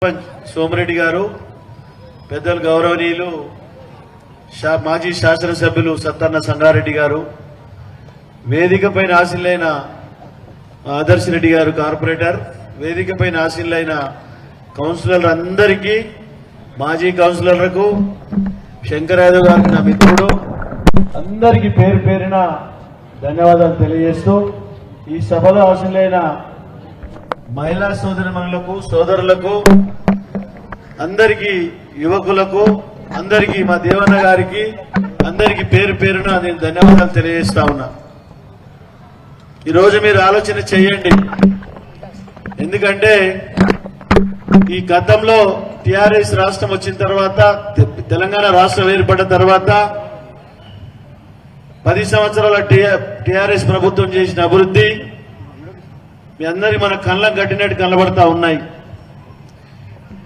సోమిరెడ్డి గారు, పెద్దలు గౌరవనీయులు మాజీ శాసనసభ్యులు సత్తన్న సంగారెడ్డి గారు, వేదికపైన ఆశీనులైన ఆదర్శ్ రెడ్డి గారు కార్పొరేటర్, వేదికపైన ఆశీనులైన కౌన్సిలర్ అందరికీ, మాజీ కౌన్సిలర్లకు, శంకర్ యాదవ్ గారికి నా మిత్రుడు అందరికీ పేరు పేరున ధన్యవాదాలు తెలియజేస్తూ, ఈ సభలో ఆశీనులైన మహిళా సోదరిమణులకు, సోదరులకు, అందరికీ, యువకులకు అందరికీ, మా దేవన్న గారికి అందరికీ పేరు పేరున నేను ధన్యవాదాలు తెలియజేస్తా ఉన్నా. ఈరోజు మీరు ఆలోచన చేయండి. ఎందుకంటే ఈ గతంలో టిఆర్ఎస్ రాష్ట్రం వచ్చిన తర్వాత, తెలంగాణ రాష్ట్రం ఏర్పడిన తర్వాత 10 సంవత్సరాల టిఆర్ఎస్ ప్రభుత్వం చేసిన అభివృద్ధి మీ అందరికి మన కళ్ళకు కట్టినట్టు కనబడతా ఉన్నాయి.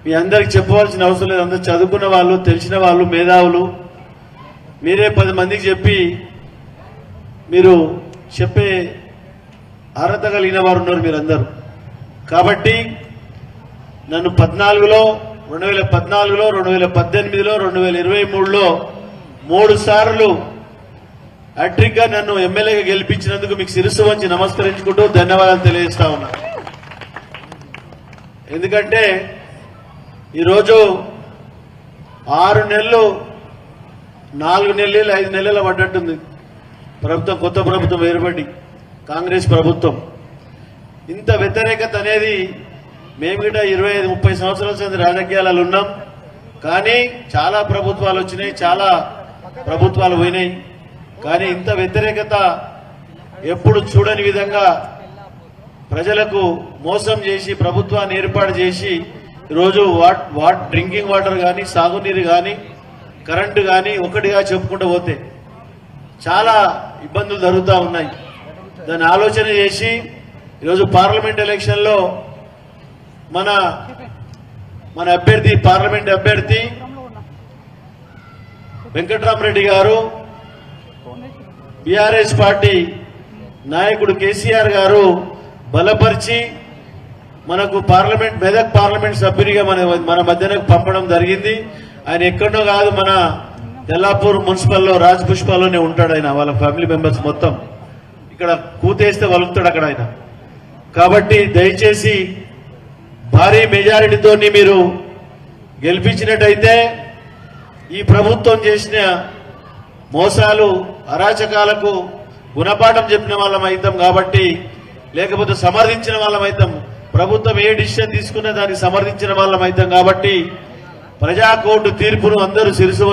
మీ అందరికి చెప్పవలసిన అవసరం లేదు. అందరూ చదువుకున్న వాళ్ళు, తెలిసిన వాళ్ళు, మేధావులు. మీరే 10 మందికి చెప్పి మీరు చెప్పే అర్హత కలిగిన వారు ఉన్నారు మీరందరూ. కాబట్టి నన్ను 2014లో, 2018లో, 2023లో 3 సార్లు హ్యాట్రిక్ గా నన్ను ఎమ్మెల్యేగా గెలిపించినందుకు మీకు శిరస్సు వంచి నమస్కరించుకుంటూ ధన్యవాదాలు తెలియజేస్తా ఉన్నా. ఎందుకంటే ఈరోజు 6 నెలలు, 4 నెలలు, 5 నెలలు పడ్డట్టుంది ప్రభుత్వం, కొత్త ప్రభుత్వం ఏర్పడి, కాంగ్రెస్ ప్రభుత్వం. ఇంత వ్యతిరేకత అనేది మేము కూడా 25-30 సంవత్సరాల నుంచి రాజకీయాలలో ఉన్నాం. కానీ చాలా ప్రభుత్వాలు వచ్చినాయి, చాలా ప్రభుత్వాలు పోయినాయి. కానీ ఇంత వ్యతిరేకత ఎప్పుడు చూడని విధంగా ప్రజలకు మోసం చేసి ప్రభుత్వాన్ని ఏర్పాటు చేసి ఈరోజు డ్రింకింగ్ వాటర్ కానీ, సాగునీరు కానీ, కరెంటు కానీ ఒకటిగా చెప్పుకుంటూ పోతే చాలా ఇబ్బందులు జరుగుతూ ఉన్నాయి. దాన్ని ఆలోచన చేసి ఈరోజు పార్లమెంట్ ఎలక్షన్లో మన అభ్యర్థి, పార్లమెంట్ అభ్యర్థి వెంకట్రామరెడ్డి గారు, బీఆర్ఎస్ పార్టీ నాయకుడు కేసీఆర్ గారు బలపరిచి మనకు మెదక్ పార్లమెంట్ సభ్యునిగా మన మధ్యనకు పంపడం జరిగింది. ఆయన ఎక్కడో కాదు, మన తెల్లాపూర్ మున్సిపల్లో రాజపుష్పాల్లోనే ఉంటాడు ఆయన. వాళ్ళ ఫ్యామిలీ మెంబర్స్ మొత్తం ఇక్కడ కూతేస్తే వలుపుతాడు అక్కడ ఆయన. కాబట్టి దయచేసి భారీ మెజారిటీతో మీరు గెలిపించినట్టయితే ఈ ప్రభుత్వం చేసిన మోసాలు, అరాచకాలకు గుణపాఠం చెప్పిన వాళ్ళం అవుతాం. కాబట్టి లేకపోతే సమర్థించిన వాళ్ళం అవుతాం. ప్రభుత్వం ఏ డిసిషన్ తీసుకున్నా దానికి సమర్థించిన వాళ్ళం అవుతాం. కాబట్టి ప్రజా కోర్టు తీర్పును అందరూ శిరసు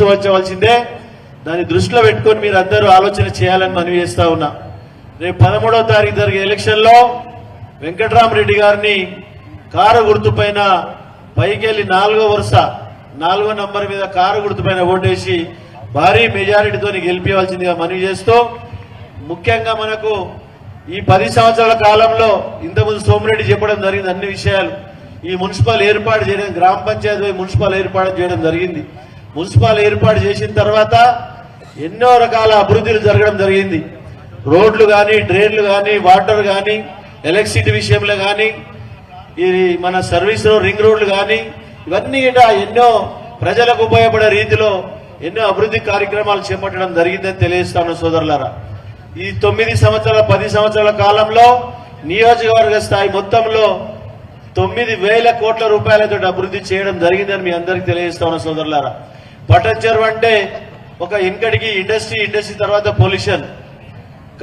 వంచవలసిందే. దాన్ని దృష్టిలో పెట్టుకొని మీరు అందరూ ఆలోచన చేయాలని మనవి చేస్తా ఉన్నా. రేపు 13వ తారీఖు జరిగే ఎలక్షన్లో వెంకట్రామరెడ్డి గారిని కారు గుర్తుపైన పైకెళ్లి 4వ వరుస 4వ నంబర్ మీద కారు గుర్తుపైన ఓటేసి భారీ మెజారిటీతో గెలిపించవలసిందిగా మనవి చేస్తూ, ముఖ్యంగా మనకు ఈ 10 సంవత్సరాల కాలంలో ఇంతకుముందు సోమిరెడ్డి చెప్పడం జరిగింది అన్ని విషయాలు. ఈ మున్సిపల్ ఏర్పాటు చేయడం, గ్రామ పంచాయతీ మున్సిపల్ ఏర్పాటు చేయడం జరిగింది. మున్సిపల్ ఏర్పాటు చేసిన తర్వాత ఎన్నో రకాల అభివృద్ధులు జరగడం జరిగింది. రోడ్లు కానీ, డ్రైన్లు కానీ, వాటర్ కానీ, ఎలక్ట్రిసిటీ విషయంలో కానీ, ఈ మన సర్వీస్ రింగ్ రోడ్లు కానీ, ఇవన్నీ ఎన్నో ప్రజలకు ఉపయోగపడే రీతిలో ఎన్నో అభివృద్ధి కార్యక్రమాలు చేపట్టడం జరిగిందని తెలియజేస్తాను సోదరులారా. ఈ 9 సంవత్సరాల 10 సంవత్సరాల కాలంలో నియోజకవర్గ స్థాయి మొత్తంలో 9,000 కోట్ల రూపాయలతో అభివృద్ధి చేయడం జరిగిందని మీ అందరికీ తెలియజేస్తాను సోదరులారా. పట్టచెరువు అంటే ఒక ఇంకటికి ఇండస్ట్రీ తర్వాత పొల్యూషన్.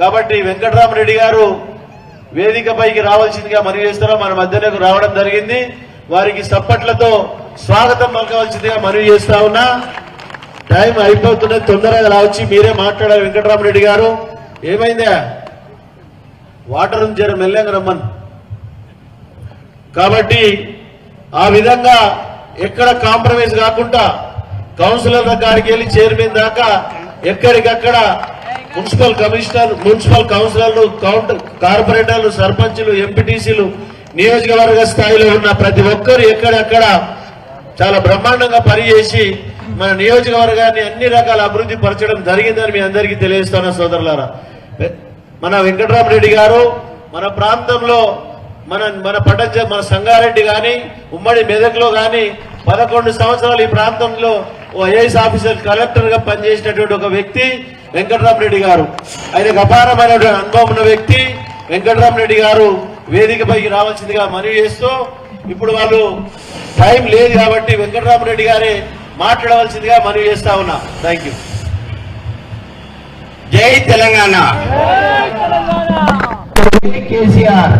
కాబట్టి వెంకట్రామరెడ్డి గారు వేదికపైకి రావాల్సిందిగా మనవి చేస్తారో మన మధ్యలోకి రావడం జరిగింది. వారికి సప్పట్లతో స్వాగతం పలకవలసిందిగా మనవి చేస్తా ఉన్నా. టైం అయిపోతున్నది, తొందరగా రావచ్చి మీరే మాట్లాడారు. వెంకట్రామరెడ్డి గారు ఏమైందా, వాటర్ జర మెల్లగా రమ్మని. కాబట్టి ఆ విధంగా ఎక్కడ కాంప్రమైజ్ కాకుండా కౌన్సిలర్ల కాడికి వెళ్ళి చైర్మన్ దాకా ఎక్కడికక్కడ మున్సిపల్ కమిషనర్, మున్సిపల్ కౌన్సిలర్లు, కార్పొరేటర్లు, సర్పంచులు, ఎంపీటీసీలు, నియోజకవర్గ స్థాయిలో ఉన్న ప్రతి ఒక్కరు ఎక్కడెక్కడ చాలా బ్రహ్మాండంగా పనిచేసి మన నియోజకవర్గాన్ని అన్ని రకాల అభివృద్ధి పరచడం జరిగిందని మీ అందరికీ తెలియజేస్తాను సోదరులారా. మన వెంకట్రామరెడ్డి గారు మన ప్రాంతంలో మన మన సంగారెడ్డి కానీ ఉమ్మడి మెదక్లో కానీ 11 సంవత్సరాలు ఈ ప్రాంతంలో ఓ ఐఏఎస్ ఆఫీసర్ కలెక్టర్ గా పనిచేసినటువంటి ఒక వ్యక్తి వెంకటరామరెడ్డి గారు. ఆయనకు అపారమైనటువంటి అనుభవం ఉన్న వ్యక్తి వెంకటరామరెడ్డి గారు వేదికపైకి రావాల్సిందిగా మనవి చేస్తూ, ఇప్పుడు వాళ్ళు టైం లేదు కాబట్టి వెంకటరామరెడ్డి గారే మాట్లాడవలసిందిగా మనవి చేస్తా ఉన్నా. Thank you. జై తెలంగాణ. కేసీఆర్.